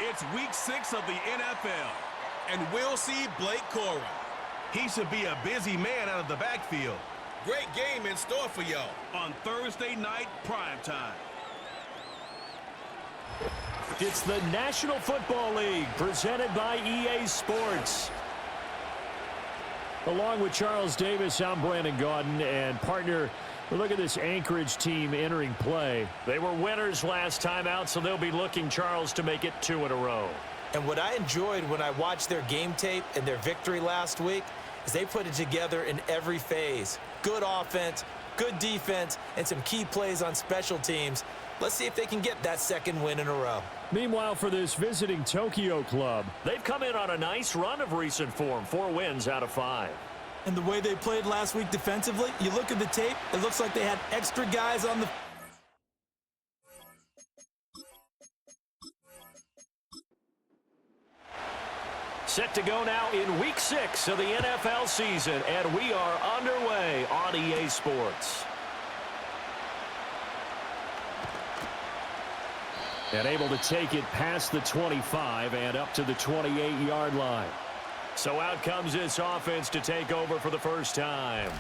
It's week 6 of the NFL, and we'll see Blake Corum. He should be a busy man out of the backfield. Great game in store for y'all on Thursday night primetime. It's the National Football League presented by EA Sports. Along with Charles Davis, I'm Brandon Gaudin, and partner, look at this Anchorage team entering play. They were winners last time out, so they'll be looking, Charles, to make it 2 in a row. And what I enjoyed when I watched their game tape and their victory last week is they put it together in every phase. Good offense, good defense, and some key plays on special teams. Let's see if they can get that 2nd win in a row. Meanwhile, for this visiting Tokyo club, they've come in on a nice run of recent form, 4 wins out of 5. And the way they played last week defensively, you look at the tape, it looks like they had extra guys on the... Set to go now in week 6 of the NFL season, and we are underway on EA Sports. And able to take it past the 25 and up to the 28-yard line. So out comes this offense to take over for the first time.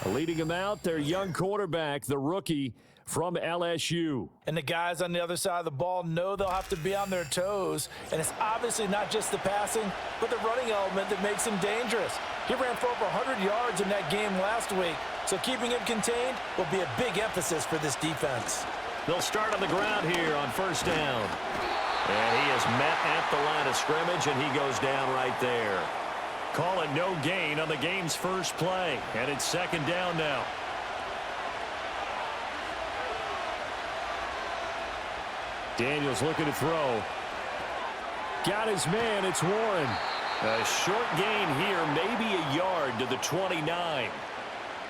Leading them out, their young quarterback, the rookie from LSU. And the guys on the other side of the ball know they'll have to be on their toes. And it's obviously not just the passing, but the running element that makes him dangerous. He ran for over 100 yards in that game last week. So keeping him contained will be a big emphasis for this defense. They'll start on the ground here on first down. And he is met at the line of scrimmage, and he goes down right there. Call it no gain on the game's first play. And it's 2nd down now. Daniels looking to throw. Got his man. It's Warren. A short gain here, maybe a yard to the 29.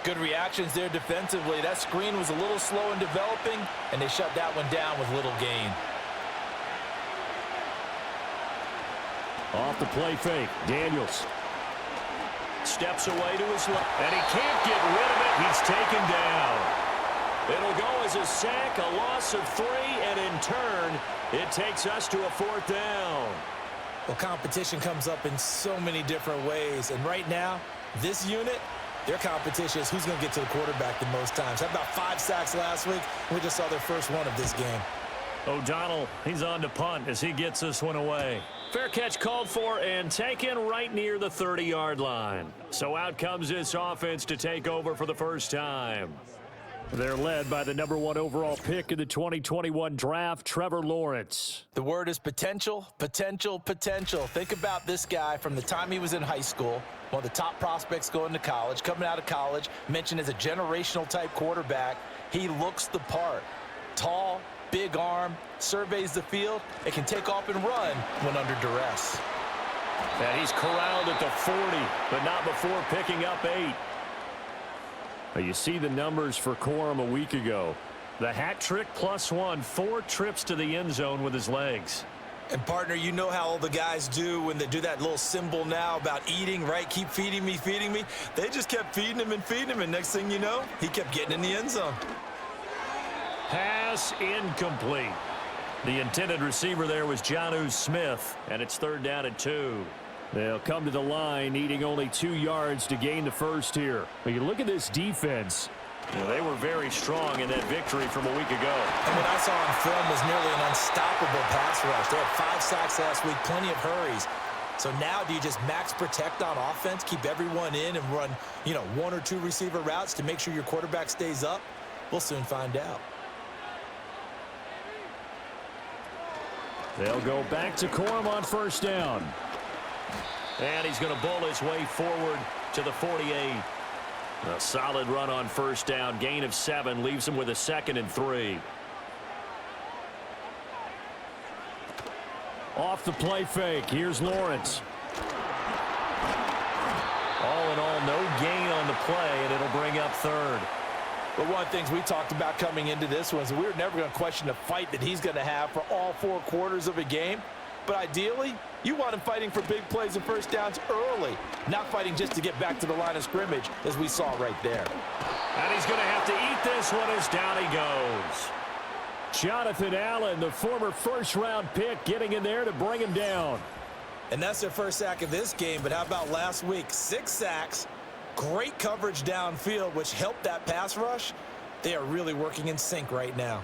Good reactions there defensively. That screen was a little slow in developing, and they shut that one down with little gain. Off the play fake. Daniels steps away to his left, and he can't get rid of it. He's taken down. It'll go as a sack, a loss of 3, and in turn, it takes us to a 4th down. Well, competition comes up in so many different ways, and right now, this unit, their competition is who's going to get to the quarterback the most times. Had about 5 sacks last week. We just saw their first one of this game. O'Donnell, he's on to punt as he gets this one away. Fair catch called for and taken right near the 30-yard line. So out comes this offense to take over for the first time. They're led by the number 1 overall pick in the 2021 draft, Trevor Lawrence. The word is potential, potential, potential. Think about this guy from the time he was in high school, one of the top prospects going to college, coming out of college, mentioned as a generational type quarterback. He looks the part. Tall, big arm, surveys the field, and can take off and run when under duress. And he's corralled at the 40, but not before picking up 8. You see the numbers for Corum a week ago. The hat trick +1, 4 trips to the end zone with his legs. And, partner, you know how all the guys do when they do that little symbol now about eating, right? Keep feeding me, feeding me. They just kept feeding him, and next thing you know, he kept getting in the end zone. Pass incomplete. The intended receiver there was Jonnu Smith, and it's 3rd down and 2. They'll come to the line, needing only 2 yards to gain the first here. But you look at this defense. They were very strong in that victory from a week ago. And what I saw on film was nearly an unstoppable pass rush. They had 5 sacks last week, plenty of hurries. So now do you just max protect on offense, keep everyone in and run, 1 or 2 receiver routes to make sure your quarterback stays up? We'll soon find out. They'll go back to Corum on first down. And he's going to bowl his way forward to the 48. A solid run on first down. Gain of 7 leaves him with a 2nd and 3. Off the play fake. Here's Lawrence. All in all, no gain on the play, and it'll bring up 3rd. But one of the things we talked about coming into this was we were never going to question the fight that he's going to have for all 4 quarters of a game. But ideally, you want him fighting for big plays and first downs early, not fighting just to get back to the line of scrimmage, as we saw right there. And he's going to have to eat this one as down he goes. Jonathan Allen, the former first-round pick, getting in there to bring him down. And that's their first sack of this game, but how about last week? 6 sacks, great coverage downfield, which helped that pass rush. They are really working in sync right now.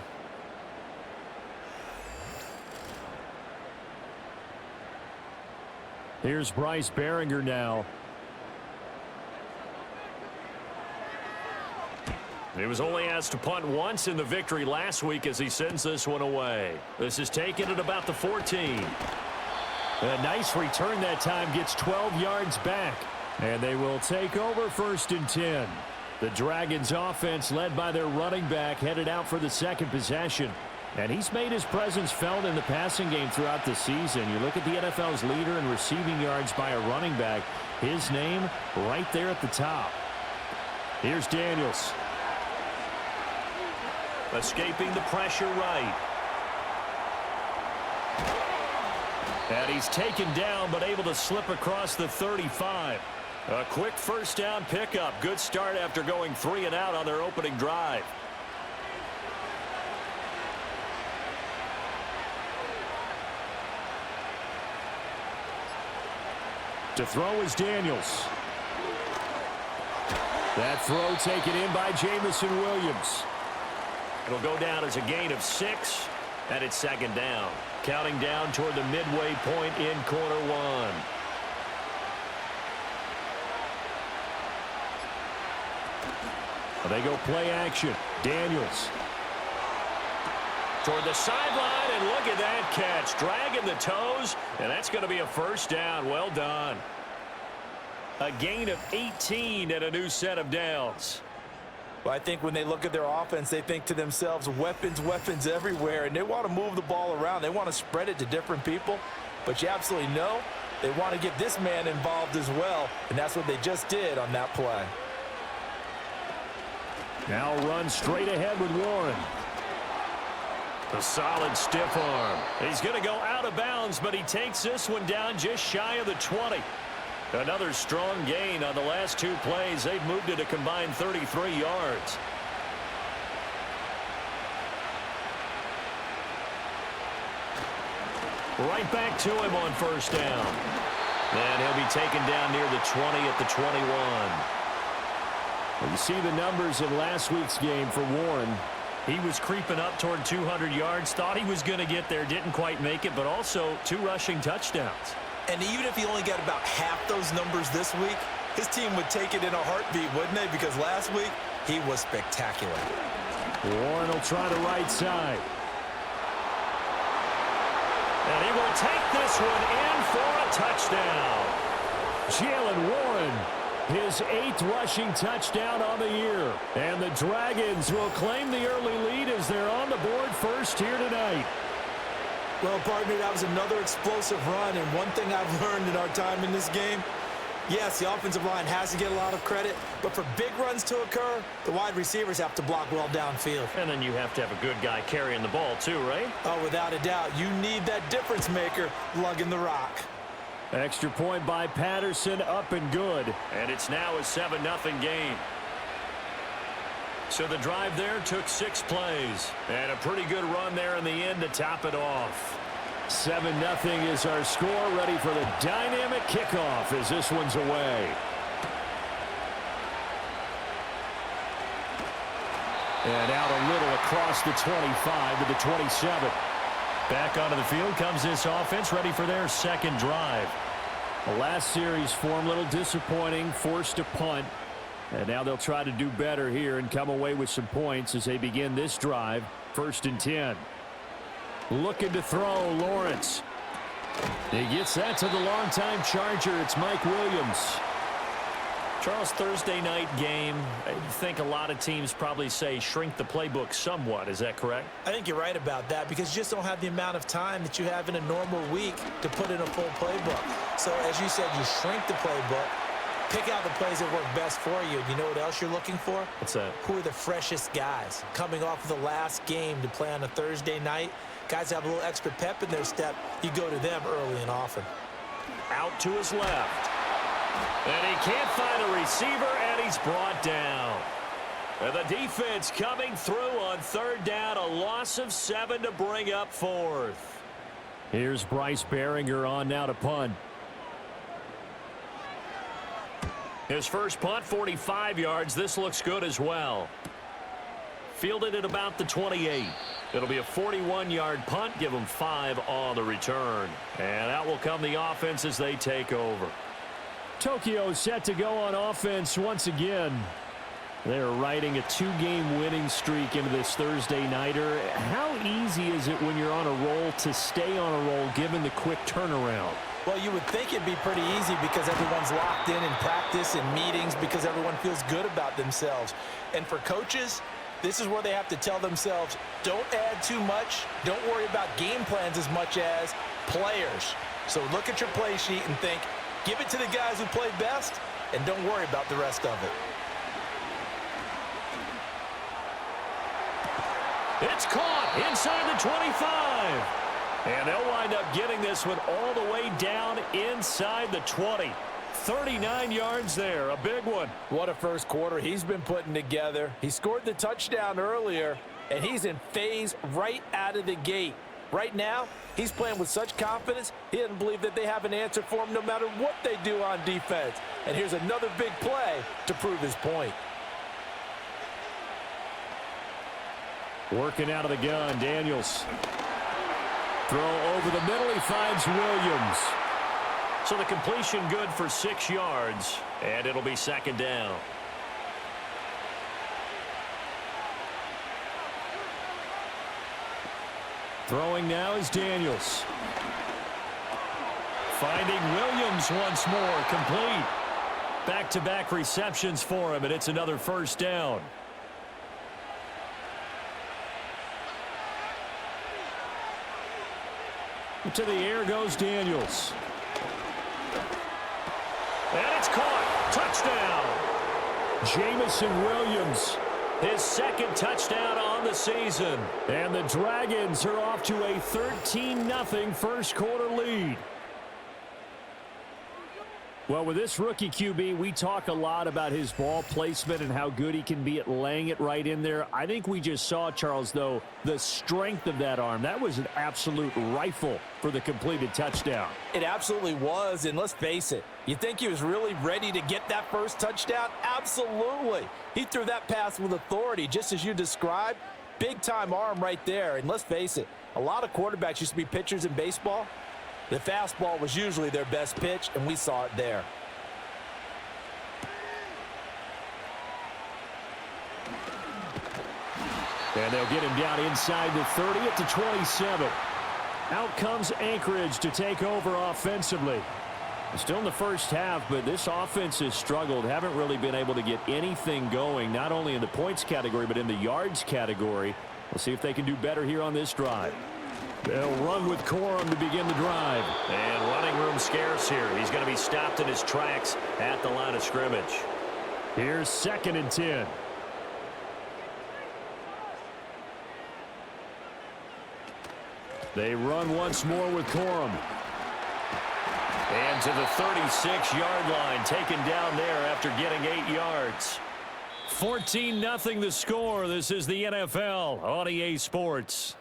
Here's Bryce Behringer now. He was only asked to punt once in the victory last week as he sends this one away. This is taken at about the 14. A nice return that time, gets 12 yards back. And they will take over 1st and 10. The Dragons offense led by their running back headed out for the second possession. And he's made his presence felt in the passing game throughout the season. You look at the NFL's leader in receiving yards by a running back. His name right there at the top. Here's Daniels. Escaping the pressure right. And he's taken down but able to slip across the 35. A quick first down pickup. Good start after going 3 and out on their opening drive. To throw is Daniels. That throw taken in by Jamison Williams. It'll go down as a gain of 6, and it's 2nd down. Counting down toward the midway point in quarter 1. They go play action. Daniels. Toward the sideline, and look at that catch. Dragging the toes, and that's going to be a first down. Well done. A gain of 18 and a new set of downs. Well, I think when they look at their offense, they think to themselves, weapons, weapons everywhere, and they want to move the ball around. They want to spread it to different people, but you absolutely know they want to get this man involved as well, and that's what they just did on that play. Now run straight ahead with Warren. A solid stiff arm. He's going to go out of bounds, but he takes this one down just shy of the 20. Another strong gain on the last 2 plays. They've moved it a combined 33 yards. Right back to him on first down. And he'll be taken down near the 20 at the 21. Well, you see the numbers in last week's game for Warren. He was creeping up toward 200 yards. Thought he was going to get there. Didn't quite make it, but also 2 rushing touchdowns. And even if he only got about half those numbers this week, his team would take it in a heartbeat, wouldn't they? Because last week, he was spectacular. Warren will try the right side. And he will take this one in for a touchdown. Jalen Warren, his 8th rushing touchdown on the year. And the Dragons will claim the early lead as they're on the board first here tonight. Well, partner, that was another explosive run, and one thing I've learned in our time in this game, yes, the offensive line has to get a lot of credit, but for big runs to occur, the wide receivers have to block well downfield. And then you have to have a good guy carrying the ball too, right? Oh, without a doubt. You need that difference maker lugging the rock. Extra point by Patterson, up and good. And it's now a 7-0 game. So the drive there took 6 plays. And a pretty good run there in the end to top it off. 7-0 is our score, ready for the dynamic kickoff as this one's away. And out a little across the 25 to the 27. Back onto the field comes this offense, ready for their second drive. The last series form a little disappointing, forced a punt. And now they'll try to do better here and come away with some points as they begin this drive. 1st and 10. Looking to throw, Lawrence. He gets that to the longtime Charger. It's Mike Williams. Charles, Thursday night game. I think a lot of teams probably say shrink the playbook somewhat. Is that correct? I think you're right about that because you just don't have the amount of time that you have in a normal week to put in a full playbook. So as you said, you shrink the playbook. Pick out the plays that work best for you. You know what else you're looking for? What's that? Who are the freshest guys? Coming off of the last game to play on a Thursday night, guys have a little extra pep in their step. You go to them early and often. Out to his left. And he can't find a receiver, and he's brought down. And the defense coming through on third down, a loss of 7 to bring up fourth. Here's Bryce Behringer on now to punt. His first punt, 45 yards. This looks good as well. Fielded at about the 28. It'll be a 41-yard punt. Give them 5 on the return. And out will come the offense as they take over. Tokyo set to go on offense once again. They're riding a 2-game winning streak into this Thursday nighter. How easy is it when you're on a roll to stay on a roll given the quick turnaround? Well, you would think it'd be pretty easy because everyone's locked in practice and meetings because everyone feels good about themselves. And for coaches, this is where they have to tell themselves, don't add too much. Don't worry about game plans as much as players. So look at your play sheet and think, give it to the guys who play best, and don't worry about the rest of it. It's caught inside the 25. And they'll wind up getting this one all the way down inside the 20. 39 yards there, a big one. What a first quarter he's been putting together. He scored the touchdown earlier, and he's in phase right out of the gate. Right now, he's playing with such confidence, he doesn't believe that they have an answer for him no matter what they do on defense. And here's another big play to prove his point. Working out of the gun, Daniels. Throw over the middle, he finds Williams. So the completion good for 6 yards, and it'll be second down. Throwing now is Daniels. Finding Williams once more, complete. Back-to-back receptions for him, and it's another first down. To the air goes Daniels. And it's caught. Touchdown. Jamison Williams, his second touchdown on the season. And the Dragons are off to a 13-0 first quarter lead. Well, with this rookie QB, we talk a lot about his ball placement and how good he can be at laying it right in there. I think we just saw, Charles, though, the strength of that arm. That was an absolute rifle for the completed touchdown. It absolutely was, and let's face it, you think he was really ready to get that first touchdown? Absolutely. He threw that pass with authority, just as you described. Big-time arm right there, and let's face it, a lot of quarterbacks used to be pitchers in baseball. The fastball was usually their best pitch, and we saw it there. And they'll get him down inside the 30 at the 27. Out comes Anchorage to take over offensively. Still in the first half, but this offense has struggled. Haven't really been able to get anything going, not only in the points category, but in the yards category. We'll see if they can do better here on this drive. They'll run with Corum to begin the drive. And running room scarce here. He's going to be stopped in his tracks at the line of scrimmage. Here's 2nd and 10. They run once more with Corum. And to the 36-yard line, taken down there after getting 8 yards. 14-0 the score. This is the NFL on EA Sports.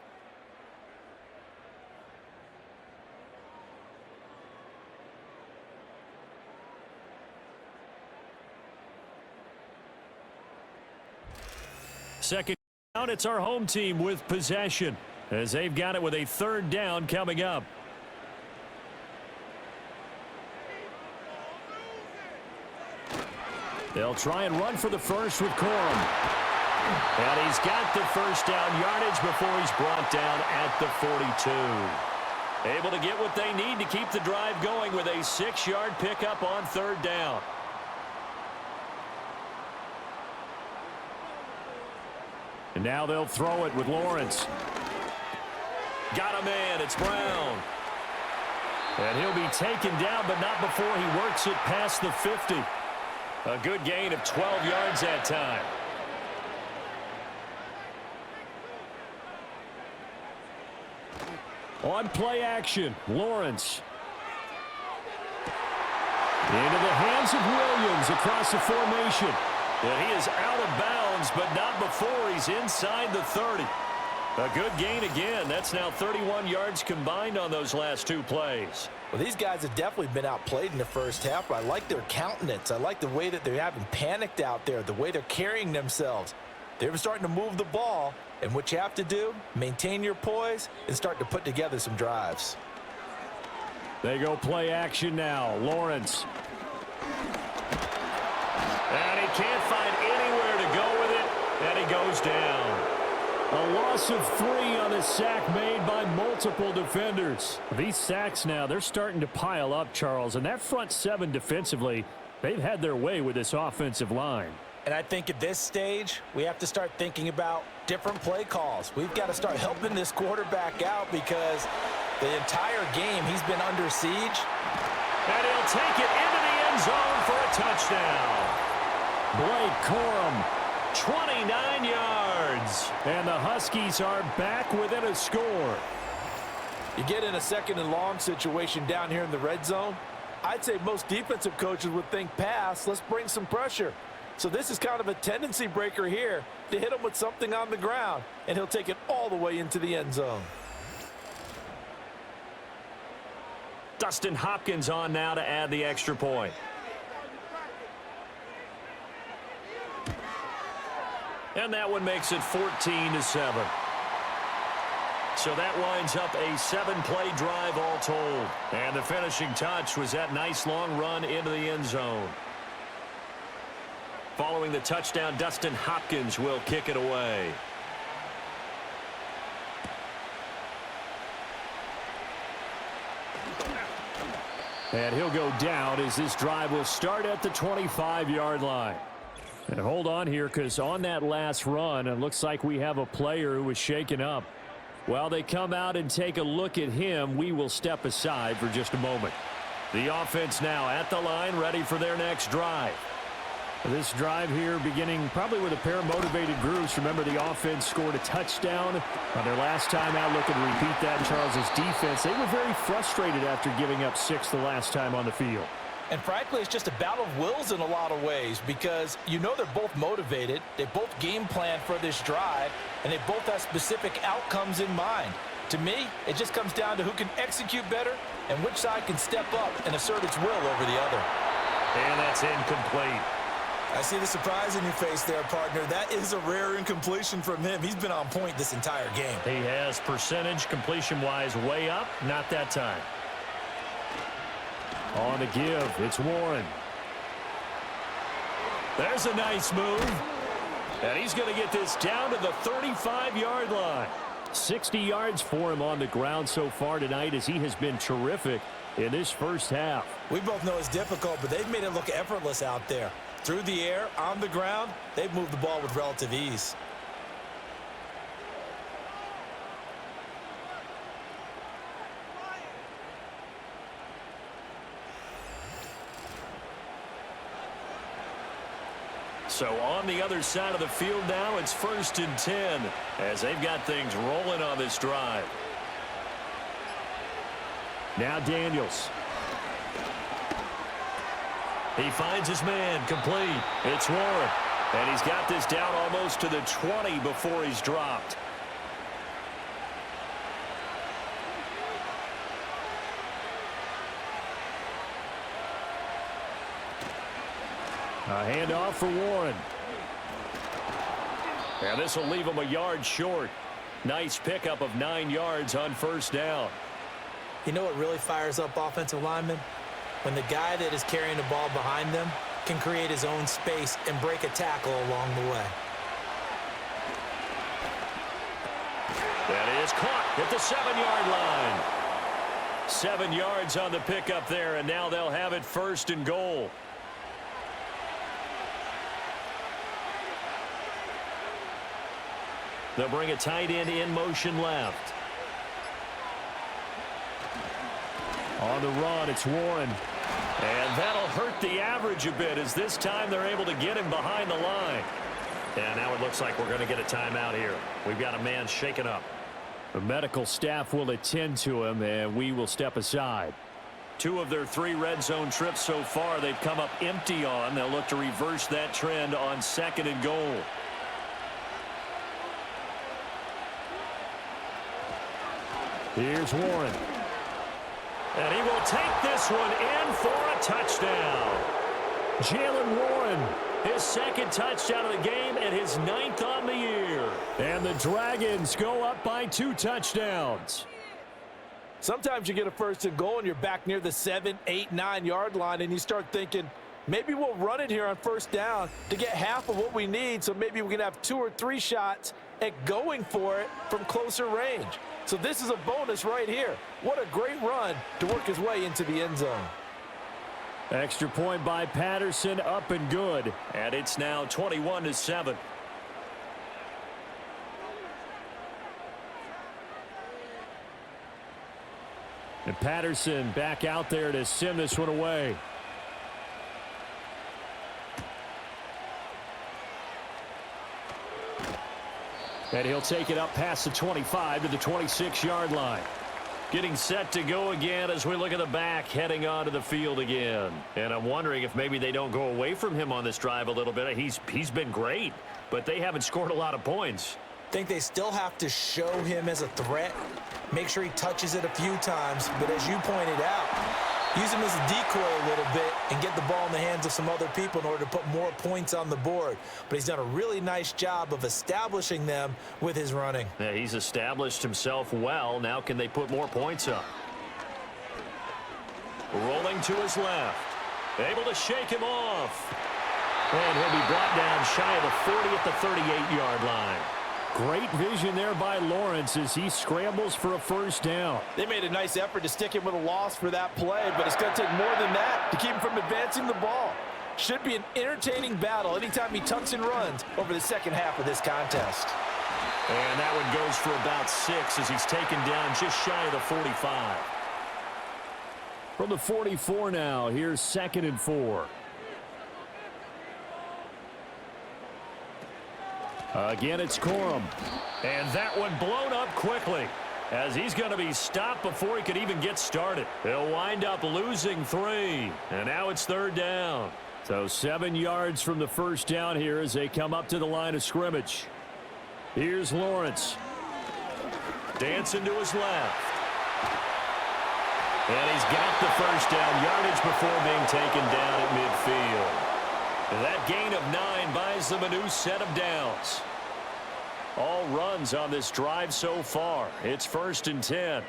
Second down, it's our home team with possession as they've got it with a 3rd down coming up. They'll try and run for the first with Corum. And he's got the first down yardage before he's brought down at the 42. Able to get what they need to keep the drive going with a 6-yard pickup on 3rd down. And now they'll throw it with Lawrence. Got a man. It's Brown. And he'll be taken down, but not before he works it past the 50. A good gain of 12 yards that time. On play action, Lawrence. Into the hands of Williams across the formation. And he is out of bounds, but not before he's inside the 30. A good gain again. That's now 31 yards combined on those last two plays. Well, these guys have definitely been outplayed in the first half, but I like their countenance. I like the way that they haven't panicked out there, the way they're carrying themselves. They're starting to move the ball, and what you have to do, maintain your poise and start to put together some drives. They go play action now. Lawrence. And he can't find anywhere to go with it, and he goes down. A loss of 3 on a sack made by multiple defenders. These sacks now, they're starting to pile up, Charles, and that front 7 defensively, they've had their way with this offensive line. And I think at this stage, we have to start thinking about different play calls. We've got to start helping this quarterback out because the entire game he's been under siege. And he'll take it into the end zone for a touchdown. Blake Corum, 29 yards. And the Huskies are back within a score. You get in a 2nd and long situation down here in the red zone, I'd say most defensive coaches would think pass, let's bring some pressure. So this is kind of a tendency breaker here to hit him with something on the ground, and he'll take it all the way into the end zone. Dustin Hopkins on now to add the extra point. And that one makes it 14-7. So that winds up a 7-play drive all told. And the finishing touch was that nice long run into the end zone. Following the touchdown, Dustin Hopkins will kick it away. And he'll go down as this drive will start at the 25-yard line. And hold on here, because on that last run, it looks like we have a player who was shaken up. While they come out and take a look at him, we will step aside for just a moment. The offense now at the line, ready for their next drive. This drive here beginning probably with a pair of motivated groups. Remember, the offense scored a touchdown on their last time out. Looking to repeat that in Charles's defense. They were very frustrated after giving up 6 the last time on the field. And frankly, it's just a battle of wills in a lot of ways because you know they're both motivated. They both game plan for this drive, and they both have specific outcomes in mind. To me, it just comes down to who can execute better and which side can step up and assert its will over the other. And that's incomplete. I see the surprise in your face there, partner. That is a rare incompletion from him. He's been on point this entire game. He has percentage completion-wise way up. Not that time. On the give, it's Warren. There's a nice move. And he's going to get this down to the 35-yard line. 60 yards for him on the ground so far tonight as he has been terrific in this first half. We both know it's difficult, but they've made it look effortless out there. Through the air, on the ground, they've moved the ball with relative ease. So on the other side of the field now, it's 1st and 10 as they've got things rolling on this drive. Now Daniels. He finds his man, complete. It's Warren. And he's got this down almost to the 20 before he's dropped. A handoff for Warren. And this will leave him a yard short. Nice pickup of 9 yards on 1st down. You know what really fires up offensive linemen? When the guy that is carrying the ball behind them can create his own space and break a tackle along the way. That is caught at the 7-yard line. 7 yards on the pickup there, and now they'll have it 1st and goal. They'll bring a tight end in motion left. On the run, it's Warren. And that'll hurt the average a bit as this time they're able to get him behind the line. And now it looks like we're going to get a timeout here. We've got a man shaken up. The medical staff will attend to him, and we will step aside. 2 of their 3 red zone trips so far, they've come up empty on. They'll look to reverse that trend on 2nd and goal. Here's Warren. And he will take this one in for a touchdown. Jalen Warren, his 2nd touchdown of the game and his 9th on the year. And the Dragons go up by 2 touchdowns. Sometimes you get a 1st and goal and you're back near the 7, 8, 9-yard line and you start thinking, maybe we'll run it here on 1st down to get half of what we need, so maybe we can have 2 or 3 shots at going for it from closer range. So this is a bonus right here. What a great run to work his way into the end zone. Extra point by Patterson, up and good. And it's now 21-7. And Patterson back out there to send this one away. And he'll take it up past the 25 to the 26-yard line. Getting set to go again as we look at the back heading onto the field again. And I'm wondering if maybe they don't go away from him on this drive a little bit. He's been great, but they haven't scored a lot of points. I think they still have to show him as a threat. Make sure he touches it a few times. But as you pointed out, use him as a decoy a little bit and get the ball in the hands of some other people in order to put more points on the board. But he's done a really nice job of establishing them with his running. Yeah, he's established himself well. Now can they put more points up? Rolling to his left. Able to shake him off. And he'll be brought down shy of the 40 at the 38-yard line. Great vision there by Lawrence as he scrambles for a 1st down. They made a nice effort to stick him with a loss for that play, but it's going to take more than that to keep him from advancing the ball. Should be an entertaining battle anytime he tucks and runs over the 2nd half of this contest. And that one goes for about 6 as he's taken down just shy of the 45. From the 44 now, here's 2nd and 4. Again, it's Corum. And that one blown up quickly as he's going to be stopped before he could even get started. He'll wind up losing 3. And now it's 3rd down. So 7 yards from the 1st down here as they come up to the line of scrimmage. Here's Lawrence. Dancing to his left. And he's got the 1st down yardage before being taken down at midfield. That gain of 9 buys them a new set of downs. All runs on this drive so far. It's 1st and 10.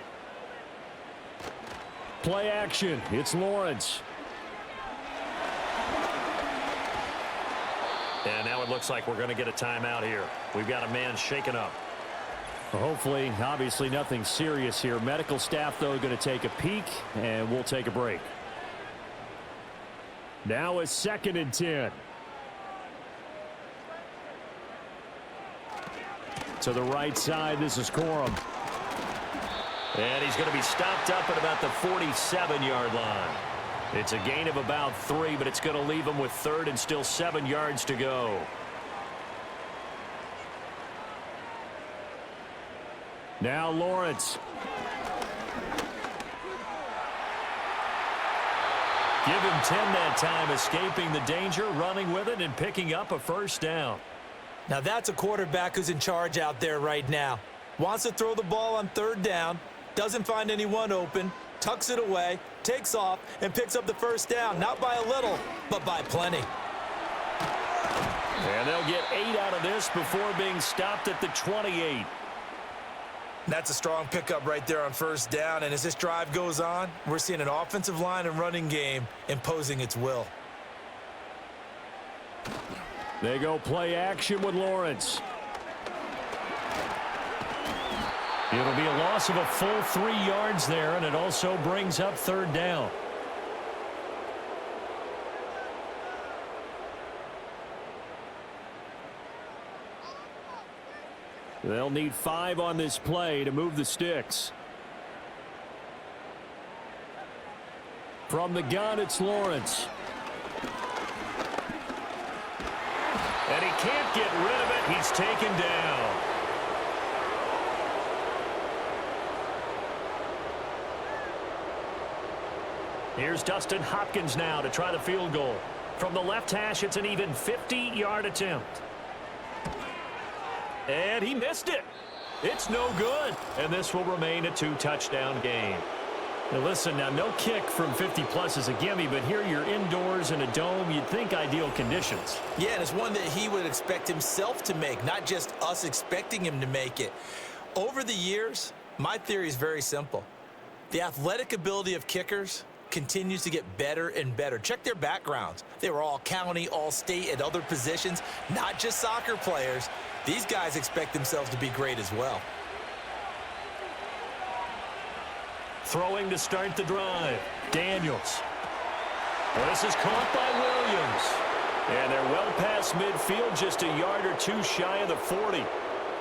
Play action. It's Lawrence. And now it looks like we're going to get a timeout here. We've got a man shaken up. Hopefully, obviously nothing serious here. Medical staff, though, going to take a peek, and we'll take a break. Now it's 2nd and 10. To the right side, this is Corum. And he's going to be stopped up at about the 47-yard line. It's a gain of about 3, but it's going to leave him with 3rd and still 7 yards to go. Now Lawrence. Give him 10 that time, escaping the danger, running with it, and picking up a 1st down. Now that's a quarterback who's in charge out there right now. Wants to throw the ball on 3rd down, doesn't find anyone open, tucks it away, takes off, and picks up the 1st down. Not by a little, but by plenty. And they'll get 8 out of this before being stopped at the 28. That's a strong pickup right there on 1st down, and as this drive goes on, we're seeing an offensive line and running game imposing its will. They go play action with Lawrence. It'll be a loss of a full 3 yards there, and it also brings up 3rd down. They'll need 5 on this play to move the sticks. From the gun, it's Lawrence. And he can't get rid of it. He's taken down. Here's Dustin Hopkins now to try the field goal. From the left hash, it's an even 50-yard attempt. And he missed it. It's no good. And this will remain a 2-touchdown game. Now listen, now no kick from 50-plus is a gimme, but here you're indoors in a dome. You'd think ideal conditions. Yeah, and it's one that he would expect himself to make, not just us expecting him to make it. Over the years, my theory is very simple. The athletic ability of kickers continues to get better and better. Check their backgrounds. They were all county, all state, at other positions, not just soccer players. These guys expect themselves to be great as well. Throwing to start the drive. Daniels. Well, this is caught by Williams. And they're well past midfield, just a yard or two shy of the 40.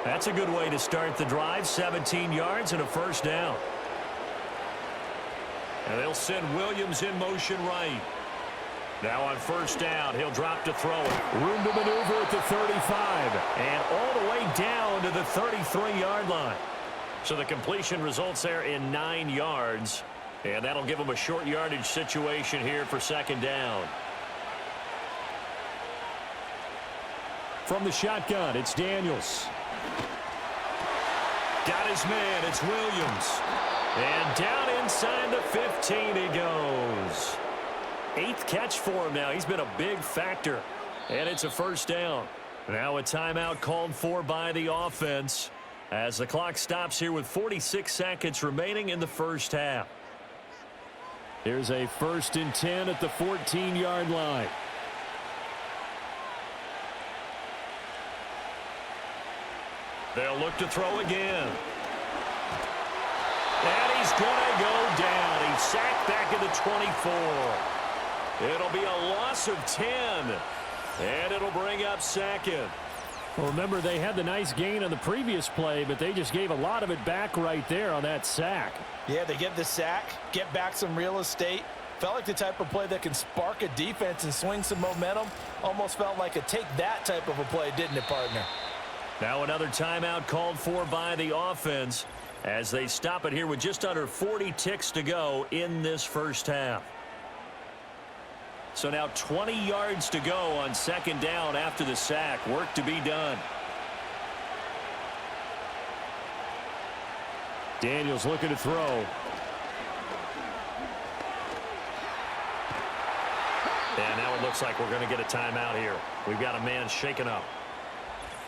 That's a good way to start the drive. 17 yards and a first down. And they'll send Williams in motion right. Now on first down, he'll drop to throw it. Room to maneuver at the 35. And all the way down to the 33-yard line. So the completion results there in 9 yards. And that'll give them a short yardage situation here for second down. From the shotgun, it's Daniels. Got his man, it's Williams. And down inside the 15 he goes. 8th catch for him now. He's been a big factor. And it's a first down. Now a timeout called for by the offense as the clock stops here with 46 seconds remaining in the first half. Here's a 1st and 10 at the 14-yard line. They'll look to throw again. And he's going to go down. He's sacked back at the 24. It'll be a loss of 10. And it'll bring up second. Well, remember, they had the nice gain on the previous play, but they just gave a lot of it back right there on that sack. Yeah, they get the sack, get back some real estate. Felt like the type of play that can spark a defense and swing some momentum. Almost felt like a take-that type of a play, didn't it, partner? Now another timeout called for by the offense as they stop it here with just under 40 ticks to go in this first half. So now 20 yards to go on second down after the sack. Work to be done. Daniels looking to throw. And now it looks like we're going to get a timeout here. We've got a man shaken up.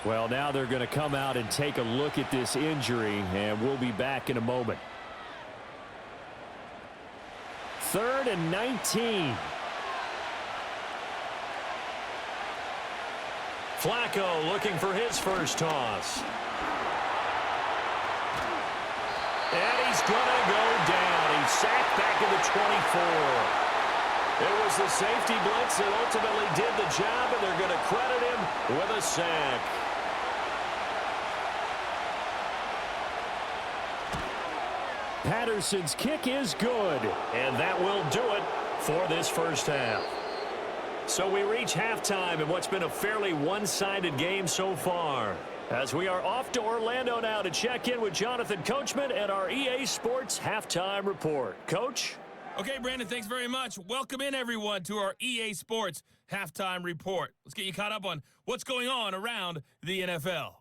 Well, now they're going to come out and take a look at this injury, and we'll be back in a moment. 3rd and 19. Flacco looking for his first toss. And he's going to go down. He's sacked back at the 24. It was the safety blitz that ultimately did the job, and they're going to credit him with a sack. Patterson's kick is good. And that will do it for this first half. So we reach halftime in what's been a fairly one-sided game so far. As we are off to Orlando now to check in with Jonathan Coachman and our EA Sports Halftime Report. Coach? Okay, Brandon, thanks very much. Welcome in, everyone, to our EA Sports Halftime Report. Let's get you caught up on what's going on around the NFL.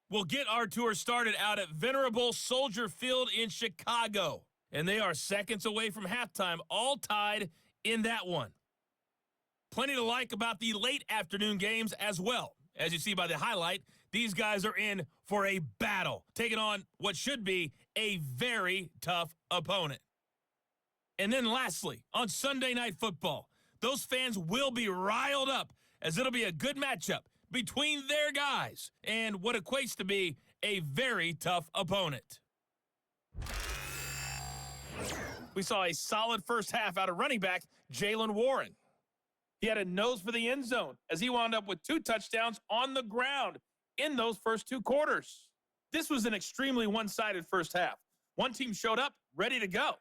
We'll get our tour started out at Venerable Soldier Field in Chicago. And they are seconds away from halftime, all tied in that one. Plenty to like about the late afternoon games as well. As you see by the highlight, these guys are in for a battle, taking on what should be a very tough opponent. And then lastly, on Sunday Night Football, those fans will be riled up as it'll be a good matchup between their guys and what equates to be a very tough opponent. We saw a solid first half out of running back Jaylen Warren. He had a nose for the end zone as he wound up with 2 touchdowns on the ground in those first 2 quarters. This was an extremely one-sided first half. One team showed up ready to go.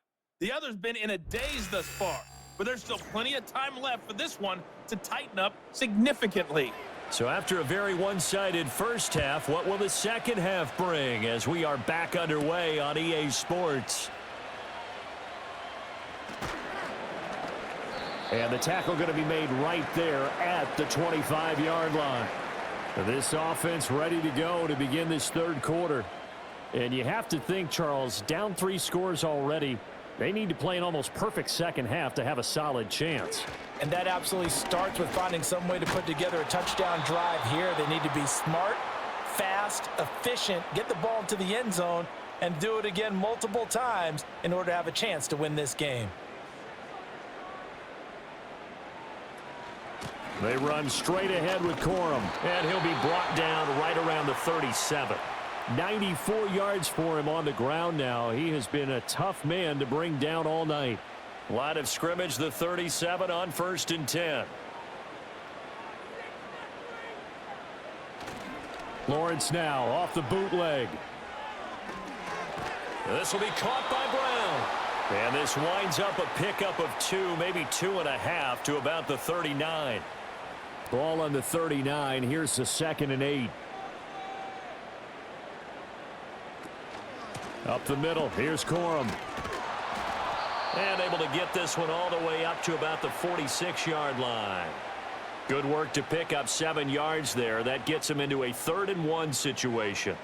The other's been in a daze thus far, but there's still plenty of time left for this one to tighten up significantly. So after a very one-sided first half, what will the second half bring as we are back underway on EA Sports? And the tackle going to be made right there at the 25-yard line. This offense ready to go to begin this third quarter. And you have to think, Charles, down 3 scores already. They need to play an almost perfect second half to have a solid chance. And that absolutely starts with finding some way to put together a touchdown drive here. They need to be smart, fast, efficient, get the ball into the end zone, and do it again multiple times in order to have a chance to win this game. They run straight ahead with Corum, and he'll be brought down right around the 37. 94 yards for him on the ground now. He has been a tough man to bring down all night. Line of scrimmage, the 37 on 1st and 10. Lawrence now off the bootleg. This will be caught by Brown. And this winds up a pickup of 2, maybe 2.5 to about the 39. Ball on the 39. Here's the 2nd and 8. Up the middle. Here's Corum. And able to get this one all the way up to about the 46-yard line. Good work to pick up 7 yards there. That gets him into a 3rd and 1 situation.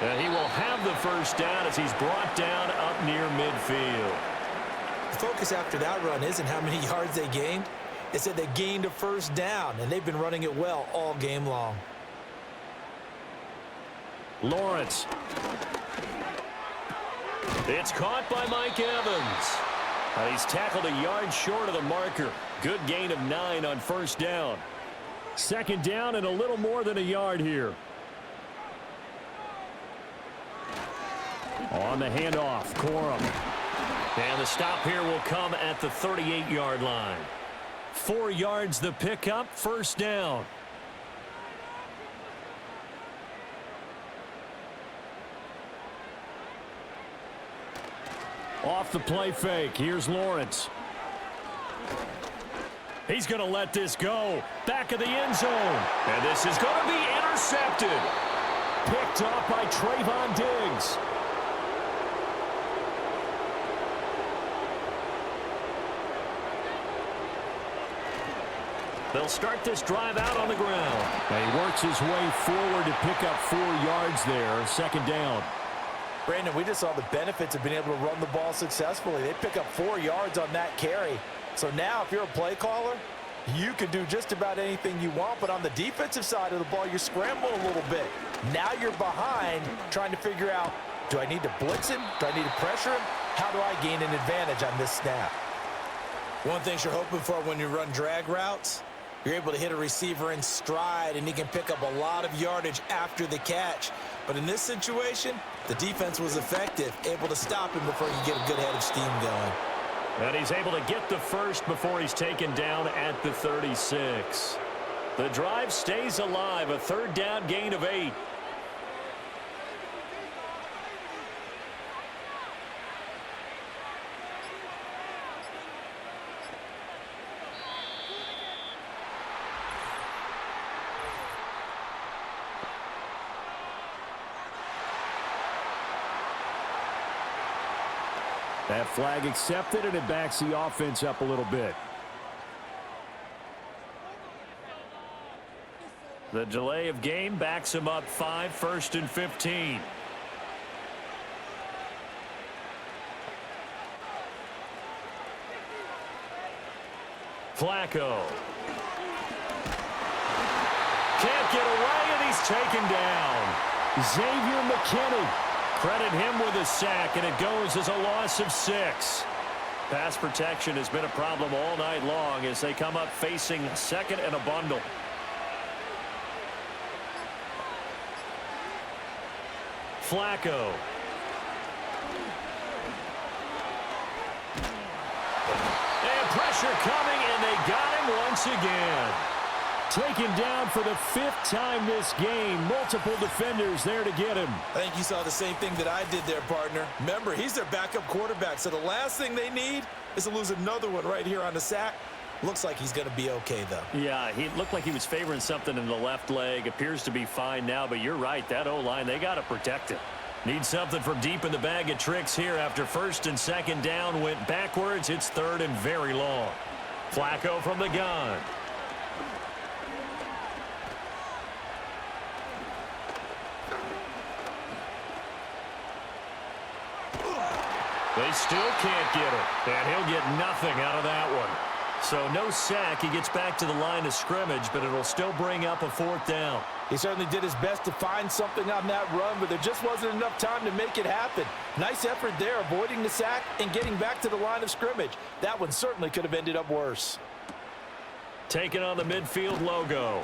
And he will have the first down as he's brought down up near midfield. The focus after that run isn't how many yards they gained. It said they gained a first down, and they've been running it well all game long. Lawrence. It's caught by Mike Evans. He's tackled a yard short of the marker. Good gain of 9 on 1st down. 2nd down and a little more than a yard here. On the handoff, Corum. And the stop here will come at the 38-yard line. 4 yards the pickup, 1st down. Off the play fake, here's Lawrence. He's going to let this go. Back of the end zone. And this is going to be intercepted. Picked off by Trayvon Diggs. They'll start this drive out on the ground. And he works his way forward to pick up 4 yards there. 2nd down. Brandon, we just saw the benefits of being able to run the ball successfully. They pick up 4 yards on that carry. So now if you're a play caller, you can do just about anything you want. But on the defensive side of the ball, you're scrambling a little bit. Now you're behind trying to figure out, do I need to blitz him? Do I need to pressure him? How do I gain an advantage on this snap? One thing you're hoping for when you run drag routes, you're able to hit a receiver in stride, and he can pick up a lot of yardage after the catch. But in this situation, the defense was effective, able to stop him before you get a good head of steam going. And he's able to get the first before he's taken down at the 36. The drive stays alive, a 3rd down gain of 8. That flag accepted, and it backs the offense up a little bit. The delay of game backs him up 5, 1st and 15. Flacco. Can't get away, and he's taken down. Xavier McKinney. Credit him with a sack, and it goes as a loss of 6. Pass protection has been a problem all night long as they come up facing 2nd and a bundle. Flacco. And pressure coming, and they got him once again. Taken down for the 5th time this game. Multiple defenders there to get him. I think you saw the same thing that I did there, partner. Remember, he's their backup quarterback, so the last thing they need is to lose another one right here on the sack. Looks like he's going to be okay, though. Yeah, he looked like he was favoring something in the left leg. Appears to be fine now, but you're right. That O-line, they got to protect it. Need something from deep in the bag of tricks here after first and second down went backwards. It's third and very long. Flacco from the gun. They still can't get it, and he'll get nothing out of that one. So no sack. He gets back to the line of scrimmage, but it'll still bring up a fourth down. He certainly did his best to find something on that run, but there just wasn't enough time to make it happen. Nice effort there, avoiding the sack and getting back to the line of scrimmage. That one certainly could have ended up worse. Taking on the midfield logo.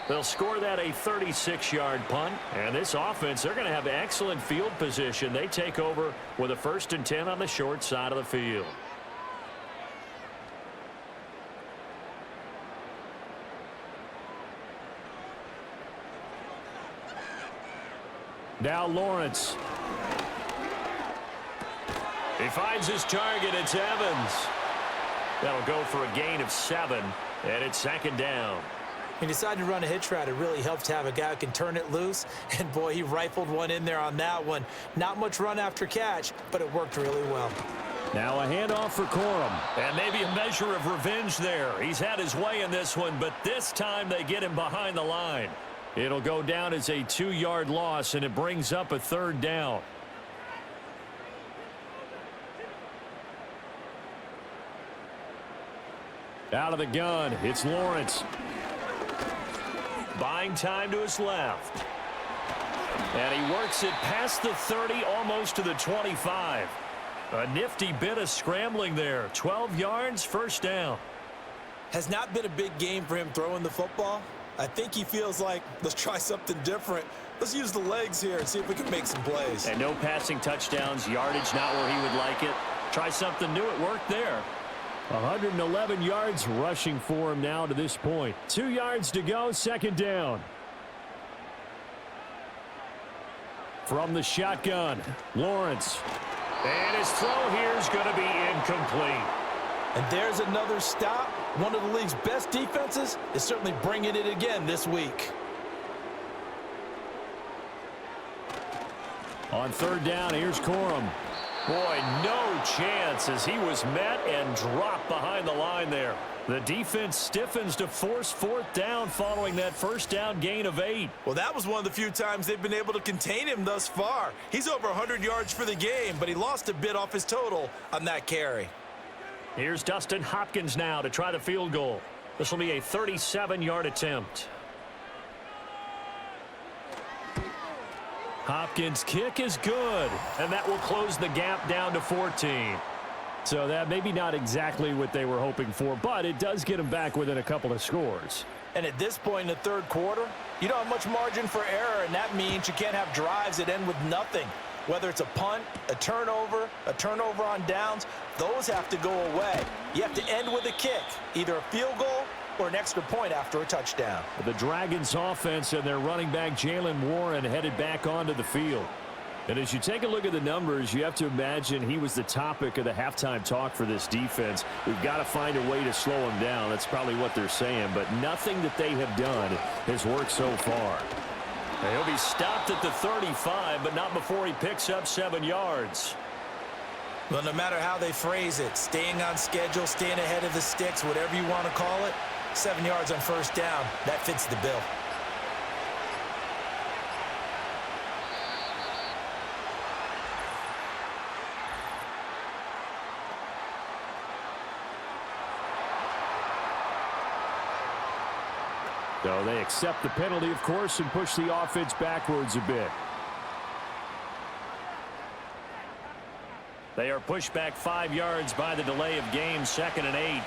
They'll score that a 36-yard punt. And this offense, they're going to have excellent field position. They take over with a 1st and 10 on the short side of the field. Now Lawrence. He finds his target. It's Evans. That'll go for a gain of 7, and it's 2nd down. He decided to run a hitch route. It really helps to have a guy who can turn it loose. And, boy, he rifled one in there on that one. Not much run after catch, but it worked really well. Now a handoff for Corum. And maybe a measure of revenge there. He's had his way in this one, but this time they get him behind the line. It'll go down as a 2-yard loss, and it brings up a 3rd down. Out of the gun, it's Lawrence. Buying time to his left. And he works it past the 30, almost to the 25. A nifty bit of scrambling there. 12 yards, 1st down. Has not been a big game for him throwing the football. I think he feels like, let's try something different. Let's use the legs here and see if we can make some plays. And no passing touchdowns, yardage not where he would like it. Try something new, it worked there. 111 yards rushing for him now to this point. 2 yards to go, 2nd down. From the shotgun, Lawrence. And his throw here is going to be incomplete. And there's another stop. One of the league's best defenses is certainly bringing it again this week. On 3rd down, here's Corum. Boy, no chance as he was met and dropped behind the line there. The defense stiffens to force 4th down following that 1st down gain of 8. Well, that was one of the few times they've been able to contain him thus far. He's over 100 yards for the game, but he lost a bit off his total on that carry. Here's Dustin Hopkins now to try the field goal. This will be a 37-yard attempt. Hopkins' kick is good, and that will close the gap down to 14. So that maybe not exactly what they were hoping for, but it does get them back within a couple of scores. And at this point in the 3rd quarter, you don't have much margin for error, and that means you can't have drives that end with nothing. Whether it's a punt, a turnover on downs, those have to go away. You have to end with a kick, either a field goal or an extra point after a touchdown. The Dragons offense and their running back Jalen Warren headed back onto the field. And as you take a look at the numbers, you have to imagine he was the topic of the halftime talk for this defense. We've got to find a way to slow him down. That's probably what they're saying, but nothing that they have done has worked so far. And he'll be stopped at the 35, but not before he picks up 7 yards. Well, no matter how they phrase it, staying on schedule, staying ahead of the sticks, whatever you want to call it, 7 yards on 1st down, that fits the bill. So they accept the penalty, of course, and push the offense backwards a bit. They are pushed back 5 yards by the delay of game, 2nd and 8.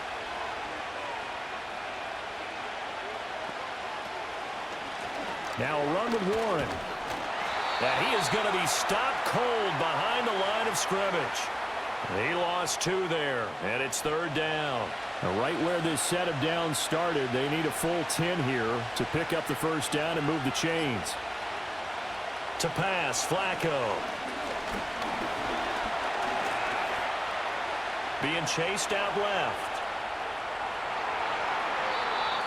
Now a run with Warren. And he is going to be stopped cold behind the line of scrimmage. He lost 2 there, and it's 3rd down. Now right where this set of downs started, they need a full 10 here to pick up the 1st down and move the chains. To pass, Flacco. Being chased out left.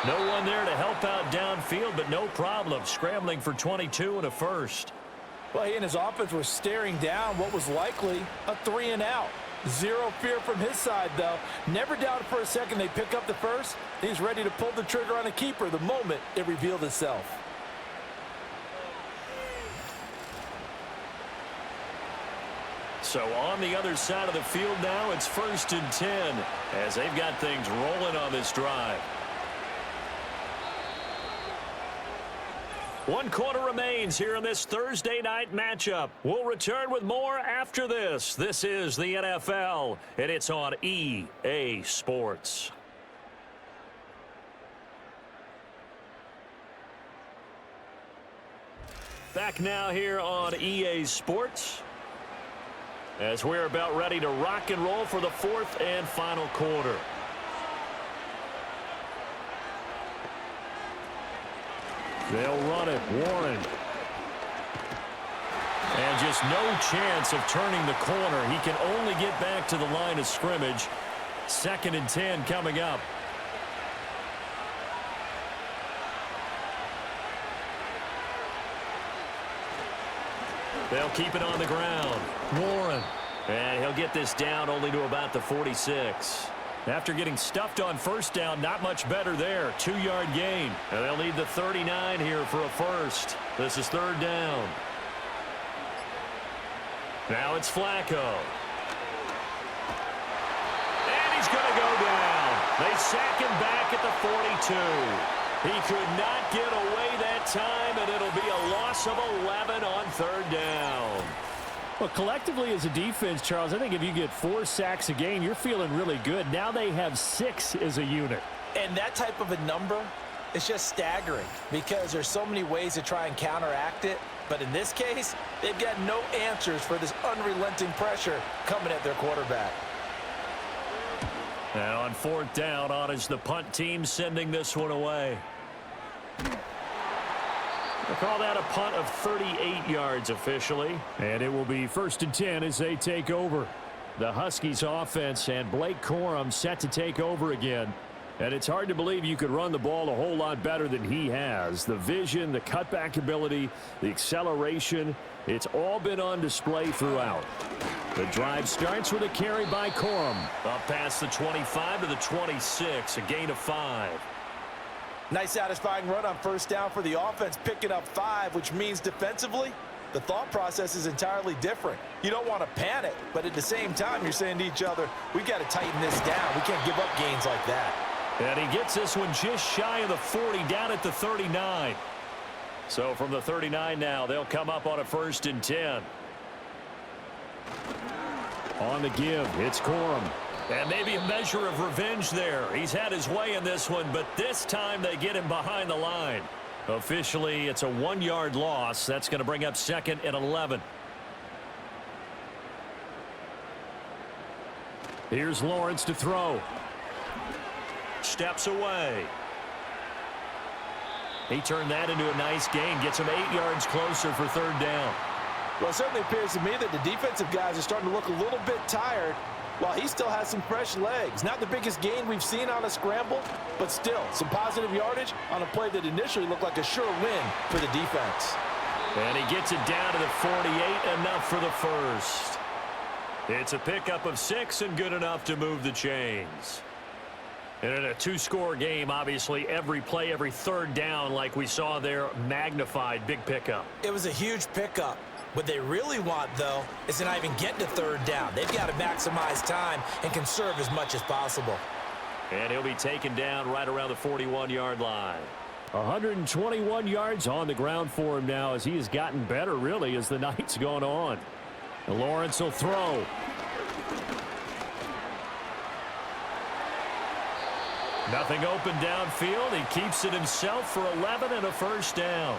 No one there to help out downfield, but no problem. Scrambling for 22 and a 1st. Well, he and his offense were staring down what was likely a 3-and-out. Zero fear from his side, though. Never doubted for a second they'd pick up the first. He's ready to pull the trigger on a keeper the moment it revealed itself. So on the other side of the field now, it's 1st and 10 as they've got things rolling on this drive. 1 quarter remains here in this Thursday night matchup. We'll return with more after this. This is the NFL, and it's on EA Sports. Back now here on EA Sports as we're about ready to rock and roll for the 4th and final quarter. They'll run it. Warren. And just no chance of turning the corner. He can only get back to the line of scrimmage. 2nd and 10 coming up. They'll keep it on the ground. Warren. And he'll get this down only to about the 46. After getting stuffed on 1st down, not much better there. 2-yard gain. And they'll need the 39 here for a first. This is 3rd down. Now it's Flacco. And he's going to go down. They sack him back at the 42. He could not get away that time, and it'll be a loss of 11 on 3rd down. Well, collectively as a defense, Charles, I think if you get 4 sacks a game, you're feeling really good. Now they have 6 as a unit. And that type of a number is just staggering because there's so many ways to try and counteract it. But in this case, they've got no answers for this unrelenting pressure coming at their quarterback. Now on 4th down, on is the punt team sending this one away. We'll call that a punt of 38 yards officially. And it will be 1st and 10 as they take over. The Huskies offense and Blake Corum set to take over again. And it's hard to believe you could run the ball a whole lot better than he has. The vision, the cutback ability, the acceleration, it's all been on display throughout. The drive starts with a carry by Corum. Up past the 25 to the 26, a gain of 5. Nice satisfying run on 1st down for the offense, picking up 5, which means defensively, the thought process is entirely different. You don't want to panic, but at the same time, you're saying to each other, we've got to tighten this down. We can't give up gains like that. And he gets this one just shy of the 40, down at the 39. So from the 39 now, they'll come up on a 1st and 10. On the give, it's Corum. And maybe a measure of revenge there. He's had his way in this one, but this time they get him behind the line. Officially, it's a 1-yard loss. That's going to bring up 2nd and 11. Here's Lawrence to throw. Steps away. He turned that into a nice gain. Gets him 8 yards closer for 3rd down. Well, it certainly appears to me that the defensive guys are starting to look a little bit tired while he still has some fresh legs. Not the biggest gain we've seen on a scramble, but still some positive yardage on a play that initially looked like a sure win for the defense. And he gets it down to the 48, enough for the first. It's a pickup of 6 and good enough to move the chains. And in a 2-score game, obviously, every play, every 3rd down, like we saw there, magnified, big pickup. It was a huge pickup. What they really want, though, is to not even get to 3rd down. They've got to maximize time and conserve as much as possible. And he'll be taken down right around the 41-yard line. 121 yards on the ground for him now as he has gotten better, really, as the night's gone on. Lawrence will throw. Nothing open downfield. He keeps it himself for 11 and a 1st down.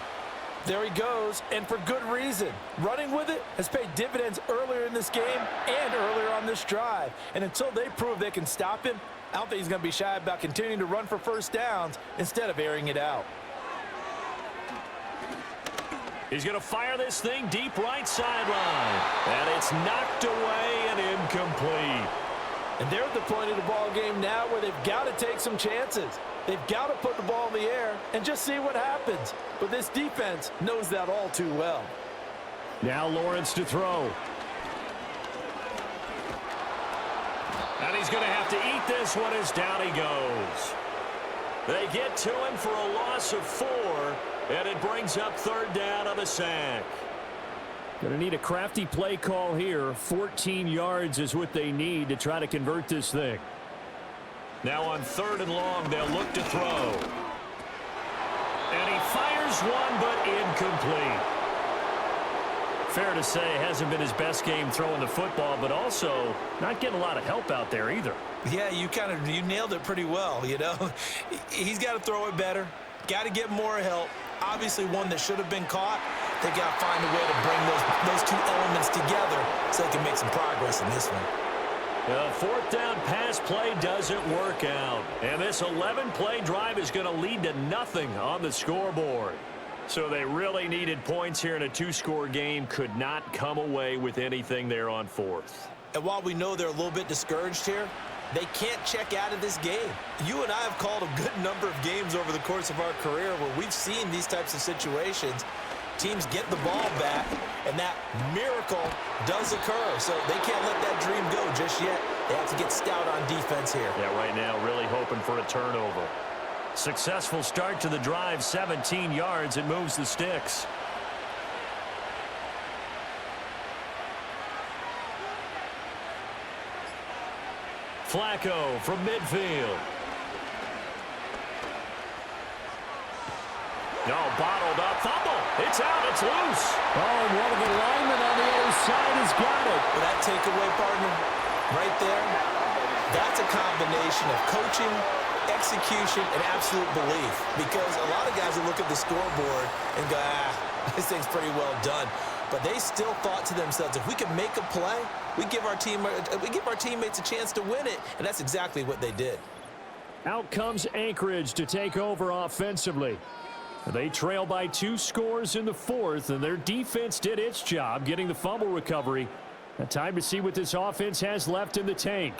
There he goes, and for good reason. Running with it has paid dividends earlier in this game and earlier on this drive. And until they prove they can stop him, I don't think he's going to be shy about continuing to run for 1st downs instead of airing it out. He's going to fire this thing deep right sideline. And it's knocked away and incomplete. And they're at the point of the ball game now where they've got to take some chances. They've got to put the ball in the air and just see what happens. But this defense knows that all too well. Now Lawrence to throw. And he's going to have to eat this one as down he goes. They get to him for a loss of 4, and it brings up 3rd down on the sack. Going to need a crafty play call here. 14 yards is what they need to try to convert this thing. Now on 3rd and long, they'll look to throw. And he fires one, but incomplete. Fair to say, hasn't been his best game throwing the football, but also not getting a lot of help out there either. Yeah, you nailed it pretty well, you know. He's got to throw it better. Got to get more help. Obviously one that should have been caught. They got to find a way to bring those two elements together so they can make some progress in this one. The 4th down pass play doesn't work out. And this 11-play drive is going to lead to nothing on the scoreboard. So they really needed points here in a 2-score game. Could not come away with anything there on 4th. And while we know they're a little bit discouraged here, they can't check out of this game. You and I have called a good number of games over the course of our career where we've seen these types of situations. Teams get the ball back, and that miracle does occur. So they can't let that dream go just yet. They have to get stout on defense here. Yeah, right now really hoping for a turnover. Successful start to the drive, 17 yards. It moves the sticks. Flacco from midfield. No, bottled up. Fumble. It's out. It's loose. Oh, and one of the linemen on the other side has got it. That takeaway, partner, right there, that's a combination of coaching, execution, and absolute belief. Because a lot of guys will look at the scoreboard and go, this thing's pretty well done. But they still thought to themselves, if we can make a play, we give our teammates a chance to win it. And that's exactly what they did. Out comes Anchorage to take over offensively. They trail by 2 scores in the 4th, and their defense did its job getting the fumble recovery. Now time to see what this offense has left in the tank.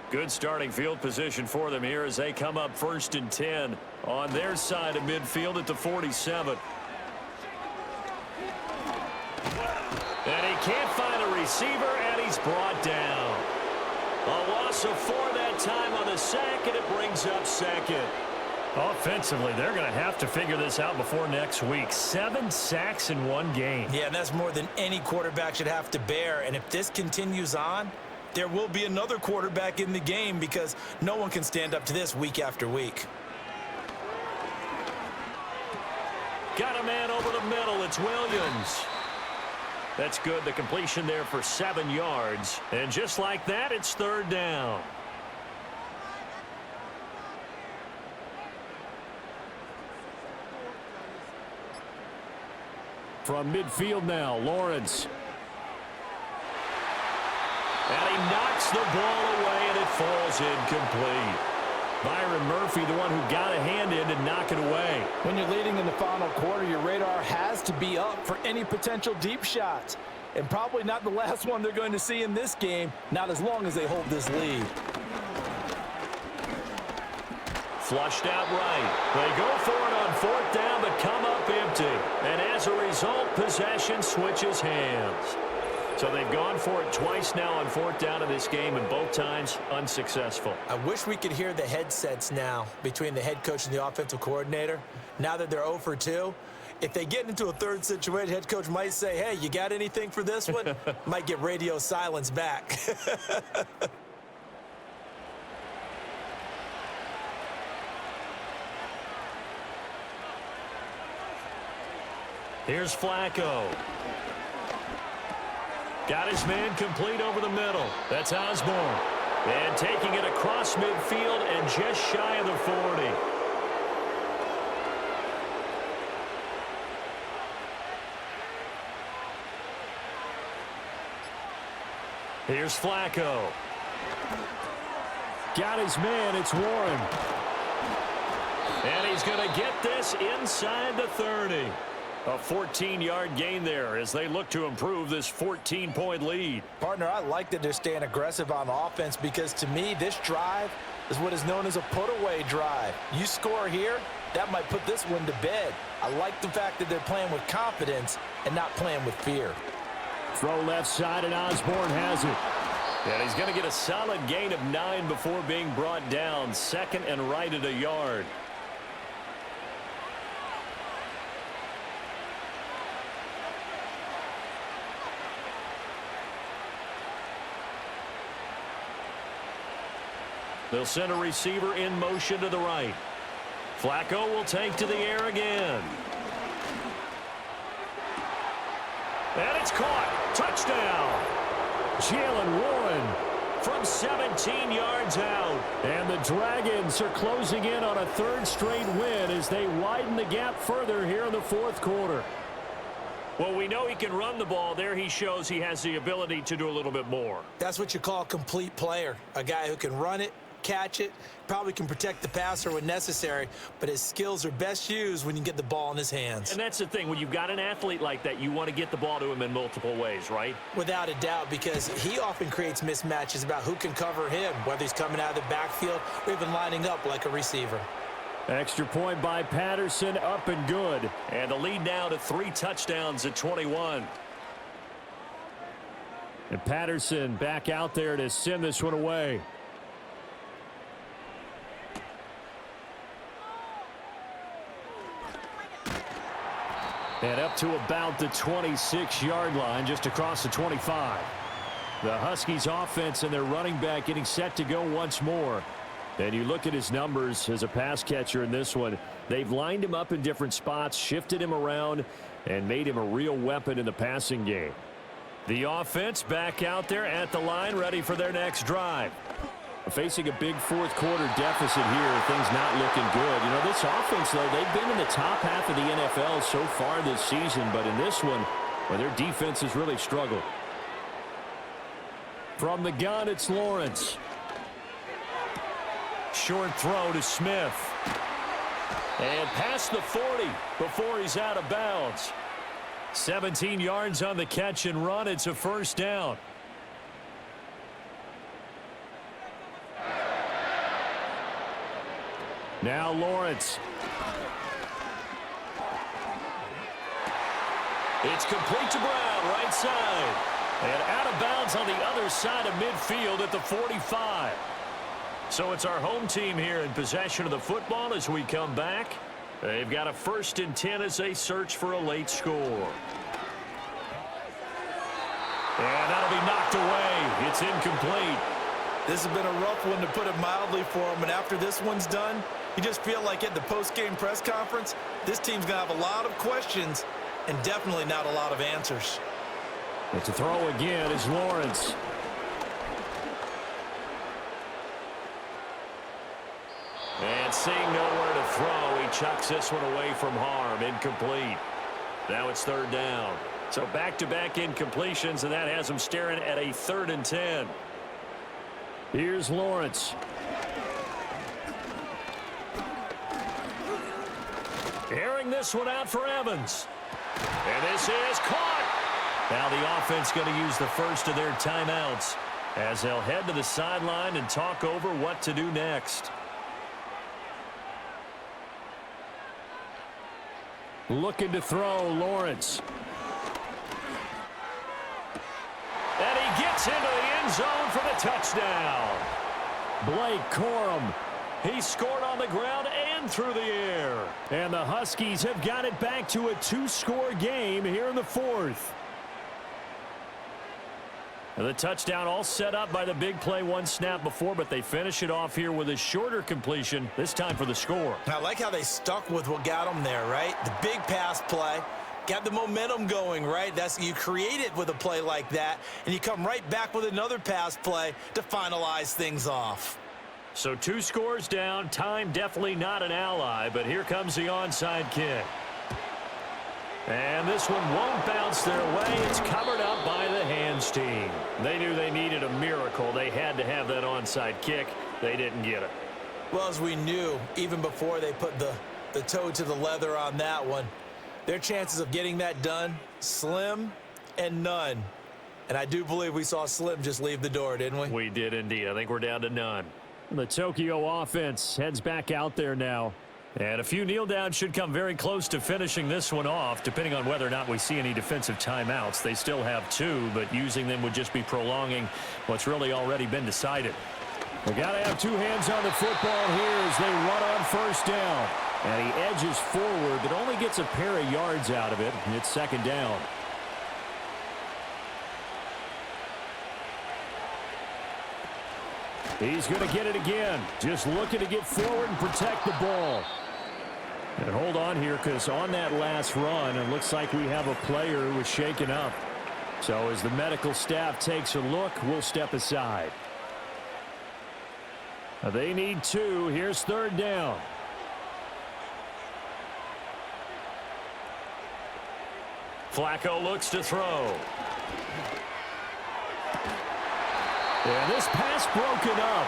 Good starting field position for them here as they come up 1st and 10 on their side of midfield at the 47. And he can't find a receiver, and he's brought down. A loss of 4 that time on the sack, and it brings up 2nd. Offensively, they're going to have to figure this out before next week. 7 sacks in 1 game. Yeah, and that's more than any quarterback should have to bear. And if this continues on, there will be another quarterback in the game because no one can stand up to this week after week. Got a man over the middle. It's Williams. That's good. The completion there for 7 yards. And just like that, it's 3rd down. From midfield now, Lawrence. And he knocks the ball away, and it falls incomplete. Byron Murphy, the one who got a hand in to knock it away. When you're leading in the final quarter, your radar has to be up for any potential deep shots. And probably not the last one they're going to see in this game, not as long as they hold this lead. Flushed out right. They go for it on 4th down, but come up empty. And as a result, possession switches hands. So they've gone for it twice now on 4th down in this game, and both times unsuccessful. I wish we could hear the headsets now between the head coach and the offensive coordinator. Now that they're 0 for 2, if they get into a 3rd situation, head coach might say, hey, you got anything for this one? Might get radio silence back. Here's Flacco. Got his man complete over the middle. That's Osborne. And taking it across midfield and just shy of the 40. Here's Flacco. Got his man. It's Warren. And he's going to get this inside the 30. A 14-yard gain there as they look to improve this 14-point lead. Partner, I like that they're staying aggressive on offense because to me, this drive is what is known as a put-away drive. You score here, that might put this one to bed. I like the fact that they're playing with confidence and not playing with fear. Throw left side, and Osborne has it. And he's going to get a solid gain of 9 before being brought down. Second and right at a yard. They'll send a receiver in motion to the right. Flacco will take to the air again. And it's caught. Touchdown. Jalen Warren from 17 yards out. And the Dragons are closing in on a third straight win as they widen the gap further here in the fourth quarter. Well, we know he can run the ball. There he shows he has the ability to do a little bit more. That's what you call a complete player, a guy who can run it, catch it, probably can protect the passer when necessary, but his skills are best used when you get the ball in his hands. And that's the thing. When you've got an athlete like that, you want to get the ball to him in multiple ways, right? Without a doubt, because he often creates mismatches about who can cover him, whether he's coming out of the backfield or even lining up like a receiver. Extra point by Patterson, up and good. And the lead now to 3 touchdowns at 21. And Patterson back out there to send this one away. And up to about the 26-yard line, just across the 25. The Huskies offense and their running back getting set to go once more. And you look at his numbers as a pass catcher in this one. They've lined him up in different spots, shifted him around, and made him a real weapon in the passing game. The offense back out there at the line, ready for their next drive. Facing a big fourth quarter deficit here, things not looking good. You know, this offense, though, they've been in the top half of the NFL so far this season, but in this one, well, their defense has really struggled. From the gun, it's Lawrence. Short throw to Smith. And past the 40 before he's out of bounds. 17 yards on the catch and run. It's a first down. Now Lawrence. It's complete to Brown, right side. And out of bounds on the other side of midfield at the 45. So it's our home team here in possession of the football as we come back. They've got a 1st and 10 as they search for a late score. And that'll be knocked away. It's incomplete. This has been a rough one, to put it mildly, for him. And after this one's done, you just feel like at the post-game press conference, this team's going to have a lot of questions and definitely not a lot of answers. But to throw again is Lawrence. And seeing nowhere to throw, he chucks this one away from harm. Incomplete. Now it's 3rd down. So back-to-back incompletions, and that has him staring at a 3rd and 10. Here's Lawrence. Airing this one out for Evans. And this is caught. Now the offense going to use the first of their timeouts as they'll head to the sideline and talk over what to do next. Looking to throw, Lawrence. And he gets into the end zone for the touchdown. Blake Corum. He scored on the ground and through the air. And the Huskies have got it back to a 2-score game here in the 4th. And the touchdown all set up by the big play one snap before, but they finish it off here with a shorter completion, this time for the score. I like how they stuck with what got them there, right? The big pass play. Got the momentum going, right? You create it with a play like that, and you come right back with another pass play to finalize things off. So 2 scores down. Time definitely not an ally, but here comes the onside kick. And this one won't bounce their way. It's covered up by the hands team. They knew they needed a miracle. They had to have that onside kick. They didn't get it. Well, as we knew, even before they put the toe to the leather on that one, their chances of getting that done, slim and none. And I do believe we saw Slim just leave the door, didn't we? We did indeed. I think we're down to none. The Tokyo offense heads back out there now. And a few kneel downs should come very close to finishing this one off, depending on whether or not we see any defensive timeouts. They still have 2, but using them would just be prolonging what's really already been decided. We got to have 2 hands on the football here as they run on first down. And he edges forward, but only gets a pair of yards out of it, and it's second down. He's going to get it again. Just looking to get forward and protect the ball. And hold on here, because on that last run, it looks like we have a player who was shaken up. So as the medical staff takes a look, we'll step aside. They need 2. Here's third down. Flacco looks to throw. And this pass broken up.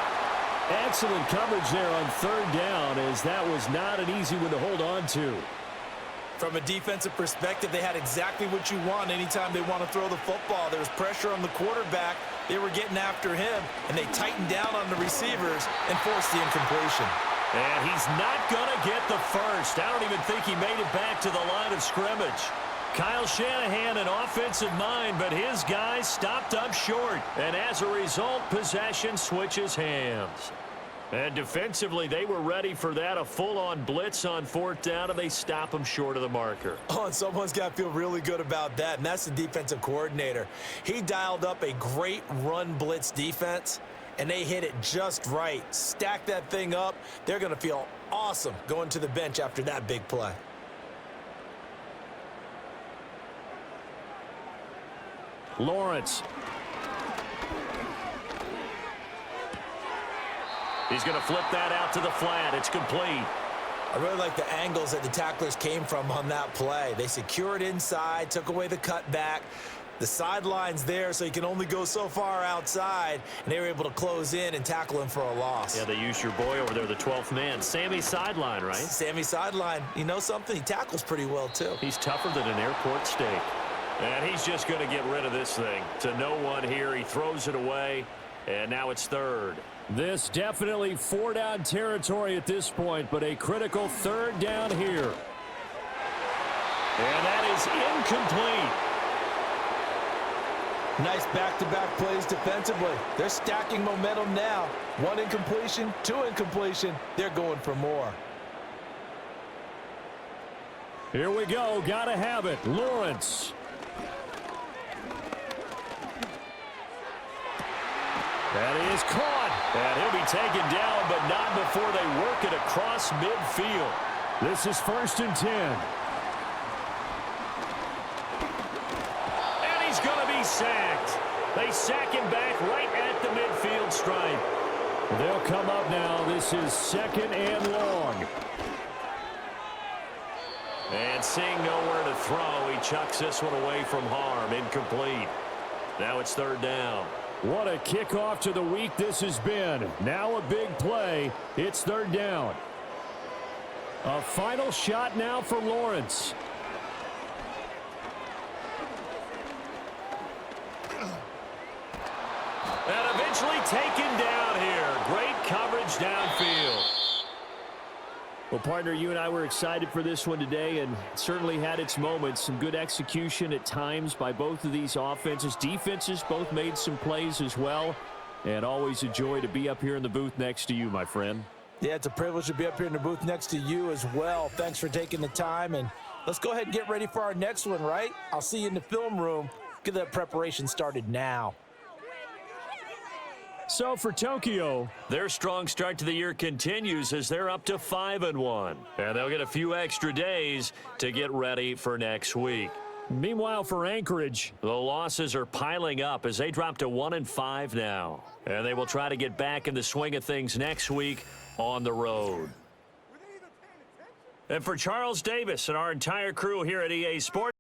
Excellent coverage there on third down, as that was not an easy one to hold on to. From a defensive perspective, they had exactly what you want anytime they want to throw the football. There was pressure on the quarterback. They were getting after him, and they tightened down on the receivers and forced the incompletion. And he's not going to get the first. I don't even think he made it back to the line of scrimmage. Kyle Shanahan, an offensive mind, but his guys stopped up short. And as a result, possession switches hands. And defensively, they were ready for that, a full-on blitz on fourth down, and they stop him short of the marker. Oh, and someone's got to feel really good about that, and that's the defensive coordinator. He dialed up a great run blitz defense, and they hit it just right. Stack that thing up. They're going to feel awesome going to the bench after that big play. Lawrence. He's going to flip that out to the flat. It's complete. I really like the angles that the tacklers came from on that play. They secured inside, took away the cutback. The sideline's there, so you can only go so far outside, and they were able to close in and tackle him for a loss. Yeah, they used your boy over there, the 12th man. Sammy Sideline, right? Sammy Sideline. You know something? He tackles pretty well, too. He's tougher than an airport steak. And he's just going to get rid of this thing. To no one here. He throws it away, and now it's third. This definitely 4-down territory at this point, but a critical third down here. And that is incomplete. Nice back-to-back plays defensively. They're stacking momentum now. 1 incompletion, 2 incompletion. They're going for more. Here we go. Got to have it. Lawrence. That is caught. And he'll be taken down, but not before they work it across midfield. This is 1st and 10. And he's going to be sacked. They sack him back right at the midfield stripe. They'll come up now. This is 2nd and long. And seeing nowhere to throw, he chucks this one away from harm. Incomplete. Now it's third down. What a kickoff to the week this has been. Now a big play. It's third down. A final shot now for Lawrence. And eventually taken down here. Great coverage downfield. Well, partner, you and I were excited for this one today, and it certainly had its moments. Some good execution at times by both of these offenses. Defenses both made some plays as well, and always a joy to be up here in the booth next to you, my friend. Yeah, it's a privilege to be up here in the booth next to you as well. Thanks for taking the time, and let's go ahead and get ready for our next one, right? I'll see you in the film room. Get that preparation started now. So for Tokyo, their strong start to the year continues as they're up to 5-1. And they'll get a few extra days to get ready for next week. Meanwhile, for Anchorage, the losses are piling up as they drop to 1-5 now. And they will try to get back in the swing of things next week on the road. And for Charles Davis and our entire crew here at EA Sports,